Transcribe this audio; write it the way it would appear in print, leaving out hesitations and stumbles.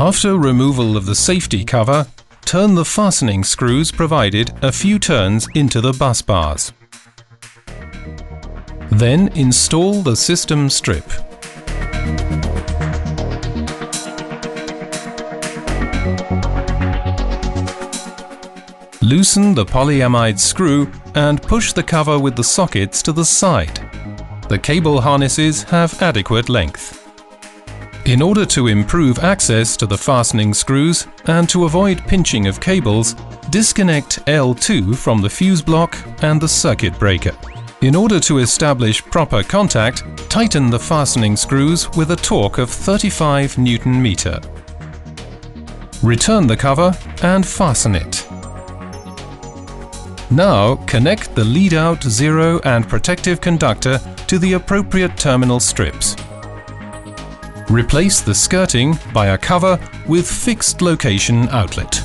After removal of the safety cover, turn the fastening screws provided a few turns into the bus bars. Then install the system strip. Loosen the polyamide screw and push the cover with the sockets to the side. The cable harnesses have adequate length. In order to improve access to the fastening screws and to avoid pinching of cables, disconnect L2 from the fuse block and the circuit breaker. In order to establish proper contact, tighten the fastening screws with a torque of 35 Newton-meter. Return the cover and fasten it. Now connect the lead-out zero and protective conductor to the appropriate terminal strips. Replace the skirting by a cover with fixed location outlet.